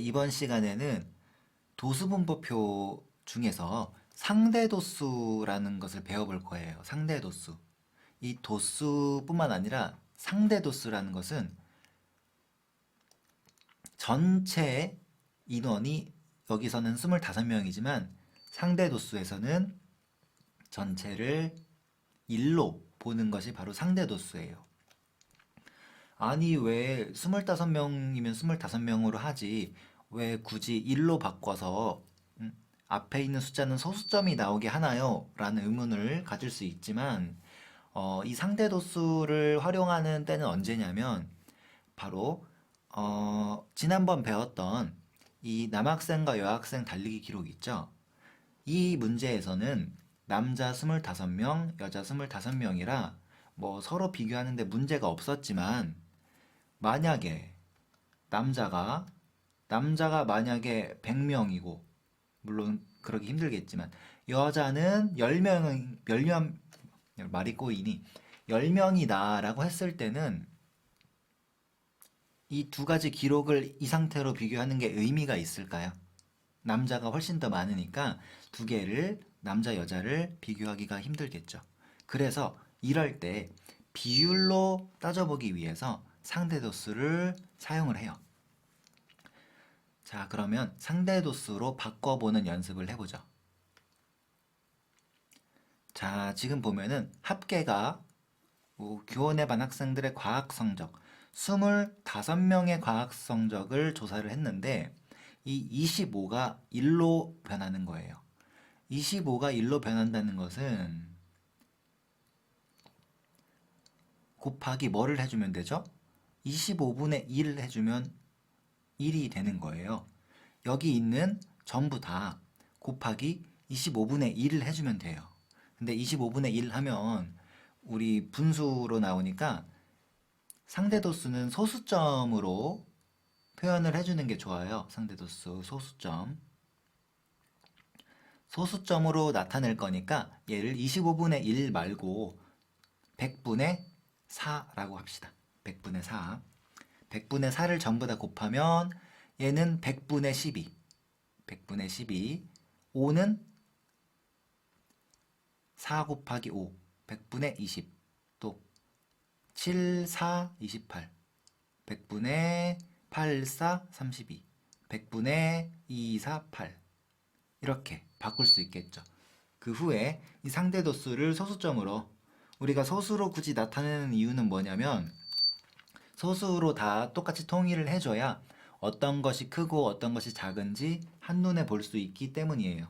이번 시간에는 도수분법표 중에서 상대도수라는 것을 배워볼 거예요. 상대도수. 이 도수뿐만 아니라 상대도수라는 것은 전체 인원이 여기서는 25명이지만 상대도수에서는 전체를 1로 보는 것이 바로 상대도수예요. 아니, 왜 25명이면 25명으로 하지? 왜 굳이 1로 바꿔서 앞에 있는 숫자는 소수점이 나오게 하나요? 라는 의문을 가질 수 있지만 이 상대도수를 활용하는 때는 언제냐면 바로 지난번 배웠던 이 남학생과 여학생 달리기 기록 있죠? 이 문제에서는 남자 25명, 여자 25명이라 뭐 서로 비교하는데 문제가 없었지만 만약에 남자가 만약에 100명이고 물론 그러기 힘들겠지만 여자는 10명 말이 꼬이니 10명이다라고 했을 때는 이 두 가지 기록을 이 상태로 비교하는 게 의미가 있을까요? 남자가 훨씬 더 많으니까 두 개를 남자 여자를 비교하기가 힘들겠죠. 그래서 이럴 때 비율로 따져보기 위해서 상대도수를 사용을 해요. 자, 그러면 상대도수로 바꿔보는 연습을 해보죠. 자, 지금 보면은 합계가 교원의 반 학생들의 과학 성적 25명의 과학 성적을 조사를 했는데 이 25가 1로 변하는 거예요. 25가 1로 변한다는 것은 곱하기 뭐를 해주면 되죠? 25분의 1 해주면 1이 되는 거예요. 여기 있는 전부 다 곱하기 25분의 1을 해주면 돼요. 근데 25분의 1 하면 우리 분수로 나오니까 상대도수는 소수점으로 표현을 해주는 게 좋아요. 상대도수 소수점. 소수점으로 나타낼 거니까 얘를 25분의 1 말고 100분의 4라고 합시다. 100분의 4. 100분의 4를 전부 다 곱하면 얘는 100분의 12. 100분의 12. 5는 4 곱하기 5. 100분의 20. 또 7, 4, 28. 100분의 8, 4, 32. 100분의 2, 4, 8. 이렇게 바꿀 수 있겠죠. 그 후에 이 상대도수를 소수점으로 우리가 소수로 굳이 나타내는 이유는 뭐냐면 소수로 다 똑같이 통일을 해줘야 어떤 것이 크고 어떤 것이 작은지 한눈에 볼 수 있기 때문이에요.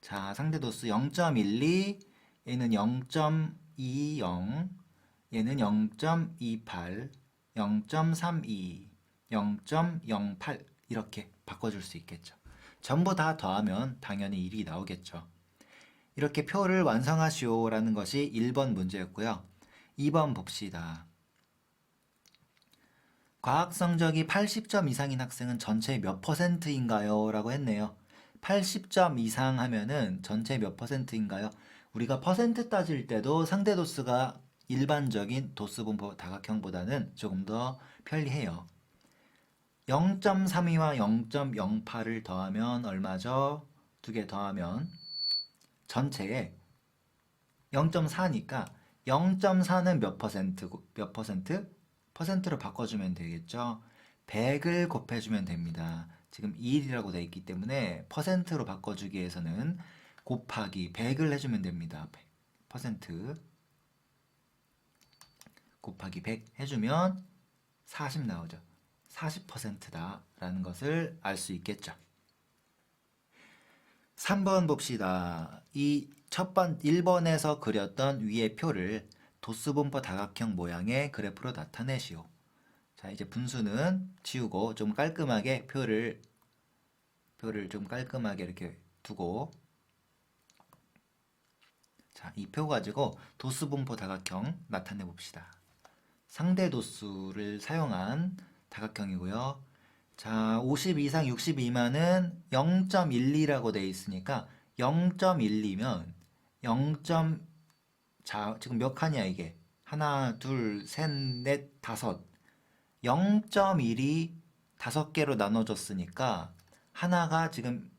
자, 상대도수 0.12, 얘는 0.20, 얘는 0.28, 0.32, 0.08 이렇게 바꿔줄 수 있겠죠. 전부 다 더하면 당연히 1이 나오겠죠. 이렇게 표를 완성하시오라는 것이 1번 문제였고요. 2번 봅시다. 과학 성적이 80점 이상인 학생은 전체 몇 %인가요? 라고 했네요. 80점 이상 하면은 전체 몇 %인가요? 우리가 퍼센트 따질 때도 상대도수가 일반적인 도수분포 다각형보다는 조금 더 편리해요. 0.32와 0.08을 더하면 얼마죠? 두 개 더하면 전체에 0.4니까 0.4는 몇 퍼센트? 몇 퍼센트? 퍼센트로 바꿔주면 되겠죠. 100을 곱해주면 됩니다. 지금 1이라고 되어 있기 때문에 퍼센트로 바꿔주기 위해서는 곱하기 100을 해주면 됩니다. 100%. 곱하기 100 해주면 40 나오죠. 40%다 라는 것을 알 수 있겠죠. 3번 봅시다. 이 첫 번 1번에서 그렸던 위의 표를 도수분포 다각형 모양의 그래프로 나타내시오. 자, 이제 분수는 지우고 좀 깔끔하게 표를 좀 깔끔하게 이렇게 두고 자, 이 표 가지고 도수분포 다각형 나타내 봅시다. 상대도수를 사용한 다각형이고요. 자, 50 이상 60 미만은 0.12라고 되어 있으니까 0.12면 0. 자, 지금 몇 칸이야 이게? 하나, 둘, 셋, 넷, 다섯. 0.1이 5개로 나눠줬으니까 하나가 지금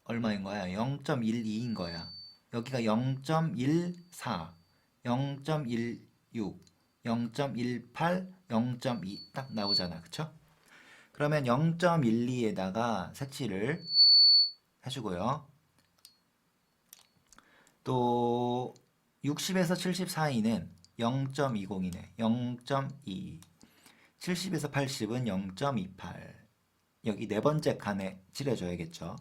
얼마인 거야? 0.12인 거야. 여기가 0.14, 0.16, 0.18, 0.2 딱 나오잖아. 그쵸? 그러면 0.12에다가 색칠을 해주고요. 또 60에서 70 사이는 0.20이네. 0.2. 70에서 80은 0.28. 여기 네 번째 칸에 칠해줘야겠죠.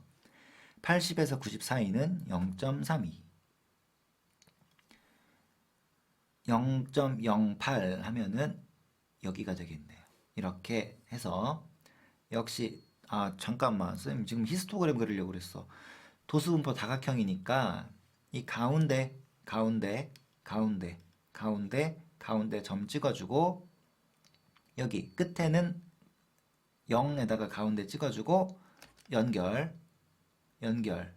80에서 90 사이는 0.32. 0.08 하면은 여기가 되겠네요. 이렇게 해서 역시 잠깐만 선생님 지금 히스토그램 그리려고 그랬어. 도수분포 다각형이니까 이 가운데 가운데 점 찍어주고 여기 끝에는 0에다가 가운데 찍어주고 연결 연결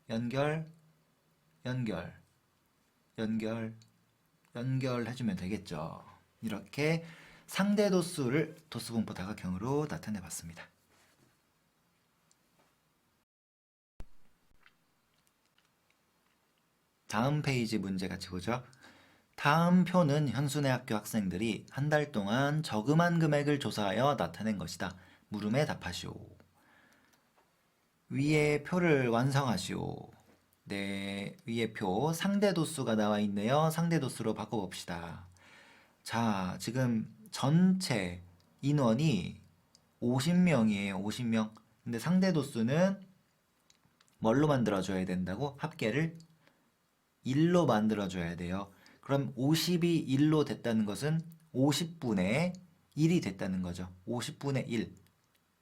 연결 연결 연결 연결 해주면 되겠죠. 이렇게 상대 도수를 도수분포 다각형으로 나타내 봤습니다. 다음 페이지 문제 같이 보죠. 다음 표는 현순의 학교 학생들이 한 달 동안 저금한 금액을 조사하여 나타낸 것이다. 물음에 답하시오. 위의 표를 완성하시오. 네, 위의 표 상대 도수가 나와 있네요. 상대 도수로 바꿔봅시다. 자, 지금 전체 인원이 50명이에요. 50명. 근데 상대 도수는 뭘로 만들어줘야 된다고? 합계를 1로 만들어줘야 돼요. 그럼 50이 1로 됐다는 것은 50분의 1이 됐다는 거죠. 50분의 1.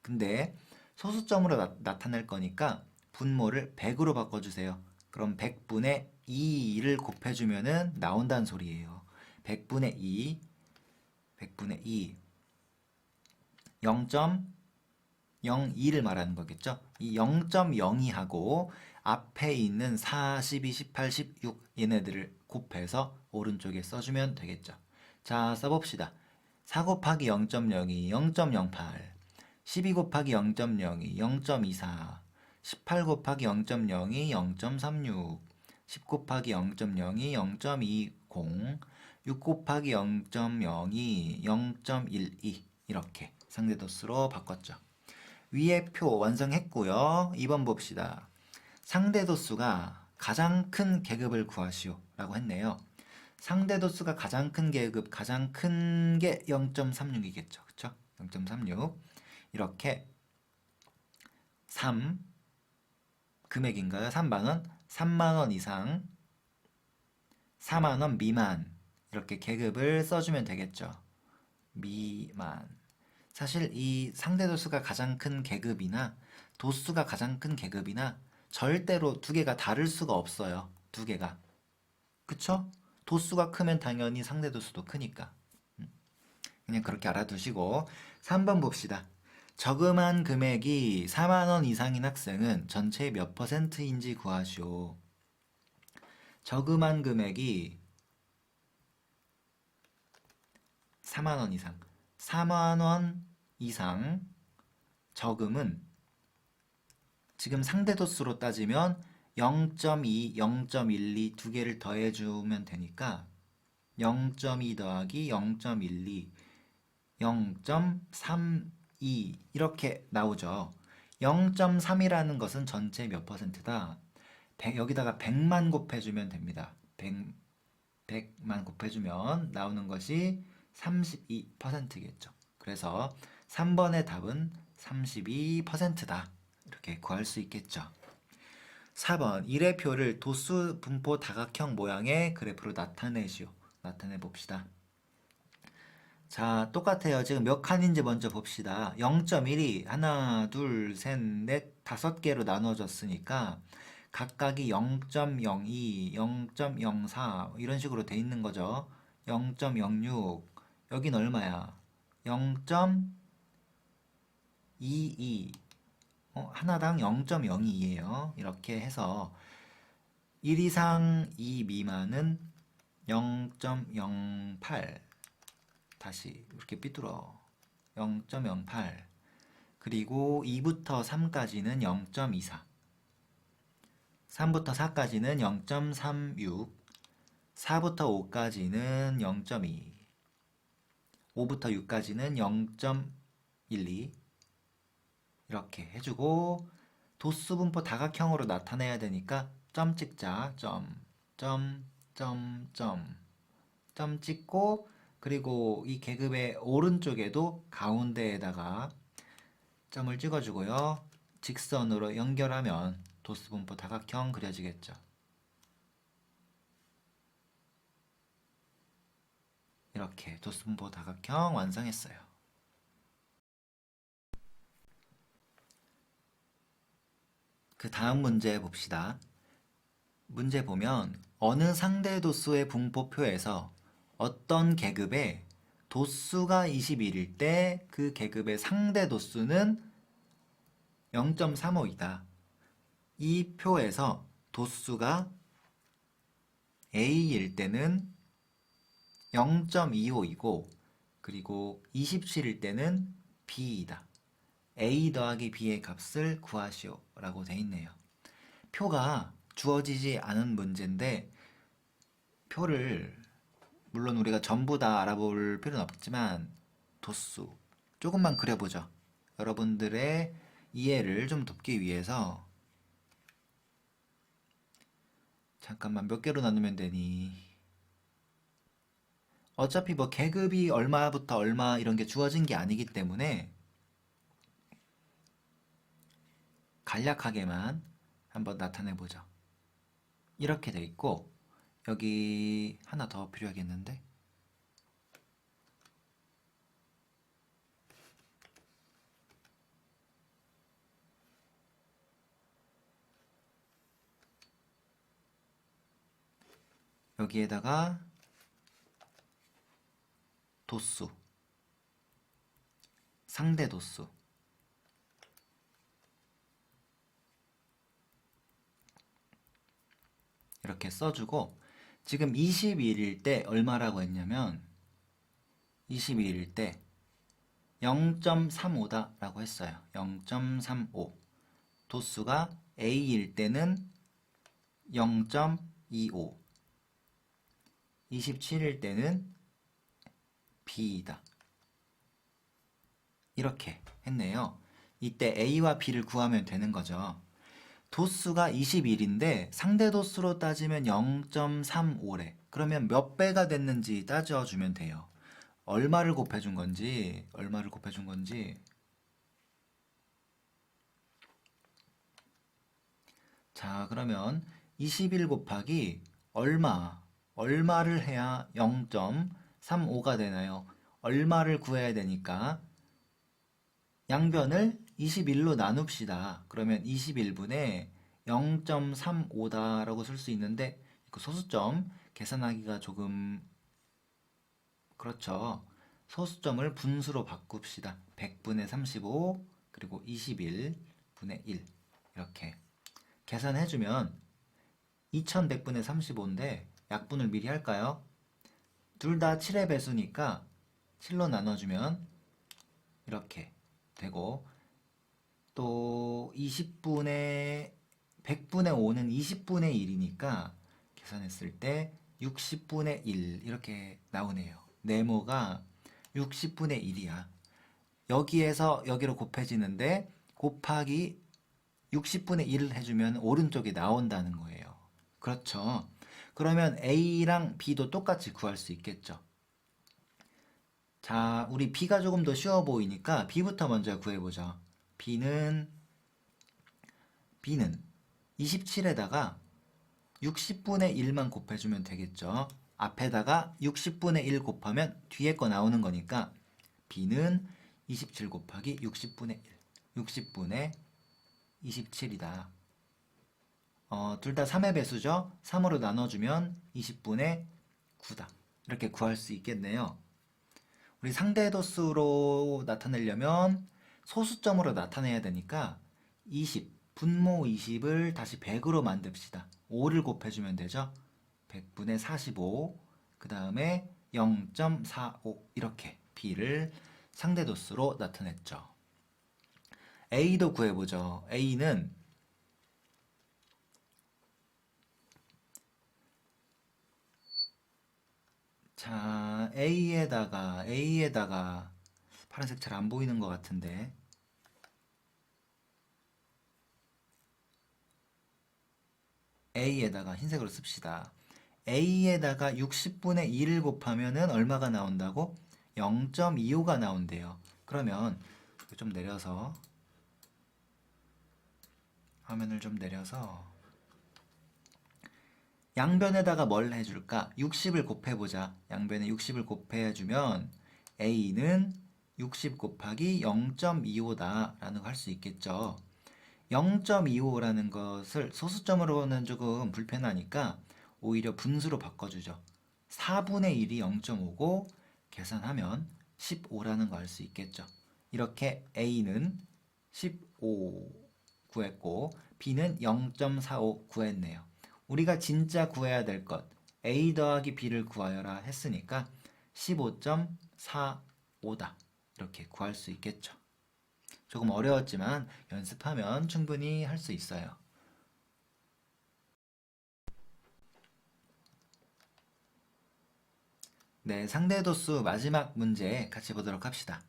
근데 소수점으로 나타낼 거니까 분모를 100으로 바꿔주세요. 그럼 100분의 2를 곱해주면은 나온다는 소리예요. 100분의 2, 100분의 2, 0.02를 말하는 거겠죠. 이 0.02하고 앞에 있는 4, 12, 18, 16 얘네들을 곱해서 오른쪽에 써주면 되겠죠. 자, 써봅시다. 4 곱하기 0.02, 0.08, 12 곱하기 0.02, 0.24, 18 곱하기 0.02, 0.36, 10 곱하기 0.02, 0.20, 6 곱하기 0.02, 0.12 이렇게 상대도수로 바꿨죠. 위의 표 완성했고요. 2번 봅시다. 상대도수가 가장 큰 계급을 구하시오 라고 했네요. 상대도수가 가장 큰 계급, 가장 큰 게 0.36이겠죠. 그쵸? 0.36 이렇게 3 금액인가요? 3만원? 3만원 이상 4만원 미만 이렇게 계급을 써주면 되겠죠. 미만 사실 이 상대도수가 가장 큰 계급이나 도수가 가장 큰 계급이나 절대로 두 개가 다를 수가 없어요. 두 개가. 그쵸? 도수가 크면 당연히 상대도수도 크니까. 그냥 그렇게 알아두시고 3번 봅시다. 저금한 금액이 4만원 이상인 학생은 전체의 몇 %인지 구하시오. 저금한 금액이 4만원 이상. 4만원 이상 저금은 지금 상대도수로 따지면 0.2, 0.12 두 개를 더해주면 되니까 0.2 더하기 0.12, 0.32 이렇게 나오죠. 0.3이라는 것은 전체 몇 %다? 100, 여기다가 100만 곱해주면 됩니다. 100만 곱해주면 나오는 것이 32%겠죠. 그래서 3번의 답은 32%다. 이렇게 구할 수 있겠죠. 4번 1회표를 도수 분포 다각형 모양의 그래프로 나타내 봅시다. 자, 똑같아요. 지금 몇 칸인지 먼저 봅시다. 0.1이 하나, 둘, 셋, 넷, 5개로 나눠졌으니까 각각이 0.02, 0.04 이런 식으로 돼 있는 거죠. 0.06 여긴 얼마야? 0.22 하나당 0.02예요. 이렇게 해서 1 이상 2 미만은 0.08 다시 이렇게 삐뚤어 0.08 그리고 2부터 3까지는 0.24, 3부터 4까지는 0.36, 4부터 5까지는 0.2, 5부터 6까지는 0.12 이렇게 해주고 도수 분포 다각형으로 나타내야 되니까 점 찍자. 점 찍고 그리고 이 계급의 오른쪽에도 가운데에다가 점을 찍어주고요. 직선으로 연결하면 도수 분포 다각형 그려지겠죠. 이렇게 도수 분포 다각형 완성했어요. 그 다음 문제 봅시다. 문제 보면 어느 상대 도수의 분포표에서 어떤 계급의 도수가 21일 때 그 계급의 상대 도수는 0.35이다. 이 표에서 도수가 A일 때는 0.25이고 그리고 27일 때는 B이다. A 더하기 B의 값을 구하시오 라고 돼 있네요. 표가 주어지지 않은 문제인데 표를 물론 우리가 전부 다 알아볼 필요는 없지만 도수 조금만 그려보죠. 여러분들의 이해를 좀 돕기 위해서 잠깐만 몇 개로 나누면 되니? 어차피 뭐 계급이 얼마부터 얼마 이런 게 주어진 게 아니기 때문에 간략하게만 한번 나타내 보죠. 이렇게 돼 있고 여기 하나 더 필요하겠는데 여기에다가 도수, 상대 도수 이렇게 써주고 지금 21일 때 얼마라고 했냐면 21일 때 0.35다 라고 했어요. 0.35 도수가 A일 때는 0.25 27일 때는 B이다. 이렇게 했네요. 이때 A와 B를 구하면 되는 거죠. 도수가 21인데 상대 도수로 따지면 0.35래. 그러면 몇 배가 됐는지 따져주면 돼요. 얼마를 곱해준 건지, 자, 그러면 21 곱하기 얼마를 해야 0.35가 되나요? 얼마를 구해야 되니까 양변을 21로 나눕시다. 그러면 21분의 0.35다라고 쓸 수 있는데 그 소수점 계산하기가 조금 그렇죠. 소수점을 분수로 바꿉시다. 100분의 35 그리고 21분의 1 이렇게 계산해주면 2100분의 35인데 약분을 미리 할까요? 둘 다 7의 배수니까 7로 나눠주면 이렇게 되고 또 100분의 5는 20분의 1이니까 계산했을 때 60분의 1 이렇게 나오네요. 네모가 60분의 1이야. 여기에서 여기로 곱해지는데 곱하기 60분의 1을 해주면 오른쪽이 나온다는 거예요. 그렇죠. 그러면 A랑 B도 똑같이 구할 수 있겠죠. 자, 우리 B가 조금 더 쉬워 보이니까 B부터 먼저 구해보죠. B는 27에다가 60분의 1만 곱해주면 되겠죠. 앞에다가 60분의 1 곱하면 뒤에 거 나오는 거니까 B는 27 곱하기 60분의 1, 60분의 27이다. 둘 다 3의 배수죠. 3으로 나눠주면 20분의 9다. 이렇게 구할 수 있겠네요. 우리 상대 도수로 나타내려면 소수점으로 나타내야 되니까 20, 분모 20을 다시 100으로 만듭시다. 5를 곱해주면 되죠. 100분의 45, 그 다음에 0.45 이렇게 B를 상대 도수로 나타냈죠. A도 구해보죠. A는 자, A에다가 파란색 잘 안 보이는 것 같은데 A에다가 흰색으로 씁시다. A에다가 60분의 1을 곱하면은 얼마가 나온다고? 0.25가 나온대요. 그러면 좀 내려서 화면을 좀 내려서 양변에다가 뭘 해줄까? 60을 곱해보자. 양변에 60을 곱해주면 A는 60 곱하기 0.25다 라는 거 할 수 있겠죠. 0.25라는 것을 소수점으로는 조금 불편하니까 오히려 분수로 바꿔주죠. 4분의 1이 0.5고 계산하면 15라는 거 알 수 있겠죠. 이렇게 A는 15 구했고 B는 0.45 구했네요. 우리가 진짜 구해야 될 것 A 더하기 B를 구하여라 했으니까 15.45다. 이렇게 구할 수 있겠죠. 조금 어려웠지만 연습하면 충분히 할 수 있어요. 네, 상대도수 마지막 문제 같이 보도록 합시다.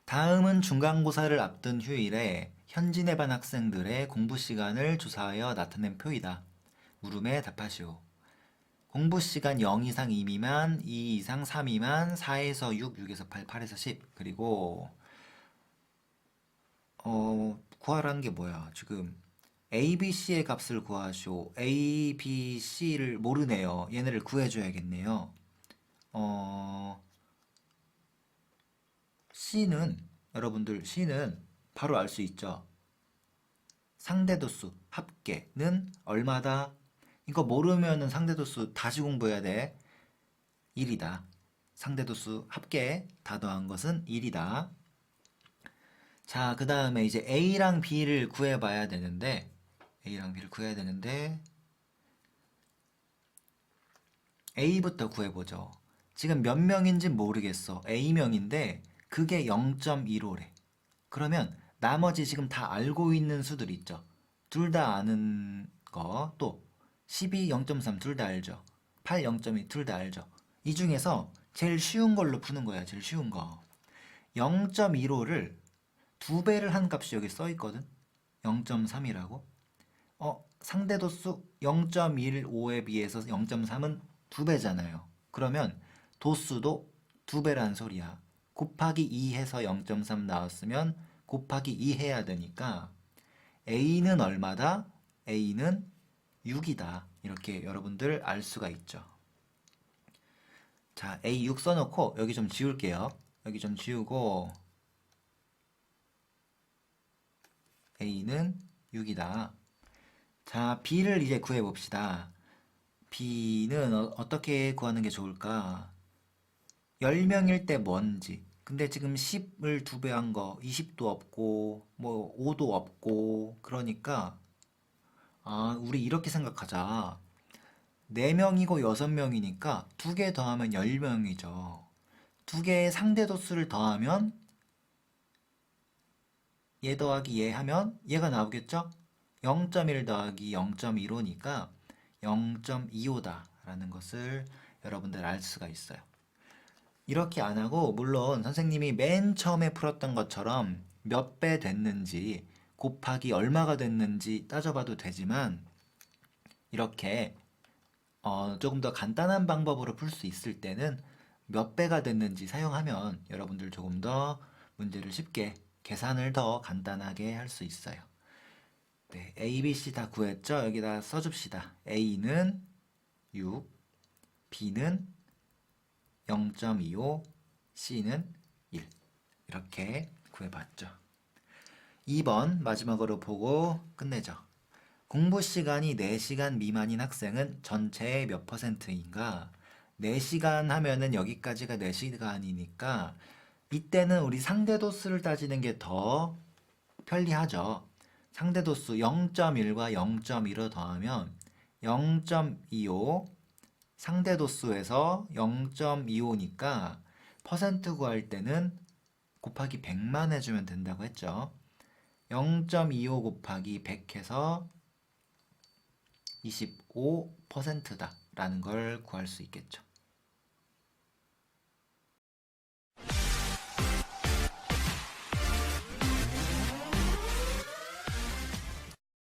다음은 중간고사를 앞둔 휴일에 현진에 반 학생들의 공부 시간을 조사하여 나타낸 표이다. 물음에 답하시오. 공부 시간 0 이상 2 미만, 2 이상 3 미만, 4에서 6, 6에서 8, 8에서 10. 그리고 구하라는 게 뭐야? 지금 A, B, C의 값을 구하시오. A, B, C를 모르네요. 얘네를 구해줘야겠네요. C는 여러분들 C는 바로 알 수 있죠. 상대도수 합계는 얼마다? 이거 모르면은 상대도수 다시 공부해야 돼. 1이다. 상대도수 합계 다 더한 것은 1이다. 자, 그 다음에 이제 A랑 B를 구해봐야 되는데 A랑 B를 구해야 되는데 A부터 구해보죠. 지금 몇 명인지 모르겠어. A명인데 그게 0.15래. 그러면 나머지 지금 다 알고 있는 수들 있죠. 둘 다 아는 거, 또 12, 0.3 둘 다 알죠. 8, 0.2 둘 다 알죠. 이 중에서 제일 쉬운 걸로 푸는 거야. 제일 쉬운 거. 0.15를 두 배를 한 값이 여기 써 있거든. 0.3이라고. 상대도수 0.15에 비해서 0.3은 두 배잖아요. 그러면 도수도 두 배란 소리야. 곱하기 2 해서 0.3 나왔으면 곱하기 2 해야 되니까 A는 얼마다? A는 6이다. 이렇게 여러분들 알 수가 있죠. 자, A 6 써놓고 여기 좀 지울게요. 여기 좀 지우고 A는 6이다. 자, B를 이제 구해봅시다. B는 어떻게 구하는 게 좋을까? 10명일 때 뭔지. 근데 지금 10을 두 배 한 거, 20도 없고, 뭐 5도 없고, 그러니까, 우리 이렇게 생각하자. 4명이고 6명이니까 두 개 더하면 10명이죠. 두 개의 상대도수를 더하면 얘 더하기 얘 하면 얘가 나오겠죠? 0.1 더하기 0.15니까 0.25다 라는 것을 여러분들 알 수가 있어요. 이렇게 안 하고 물론 선생님이 맨 처음에 풀었던 것처럼 몇 배 됐는지 곱하기 얼마가 됐는지 따져봐도 되지만 이렇게 조금 더 간단한 방법으로 풀 수 있을 때는 몇 배가 됐는지 사용하면 여러분들 조금 더 문제를 쉽게 계산을 더 간단하게 할 수 있어요. 네, A, B, C 다 구했죠? 여기다 써줍시다. A는 6, B는 0.25, C는 1. 이렇게 구해봤죠. 2번 마지막으로 보고 끝내죠. 공부 시간이 4시간 미만인 학생은 전체의 몇 %인가? 4시간 하면은 여기까지가 4시간이니까 이때는 우리 상대도수를 따지는 게 더 편리하죠. 상대도수 0.1과 0.1을 더하면 0.25 상대도수에서 0.25니까 퍼센트 구할 때는 곱하기 100만 해주면 된다고 했죠. 0.25 곱하기 100 해서 25%다 라는 걸 구할 수 있겠죠.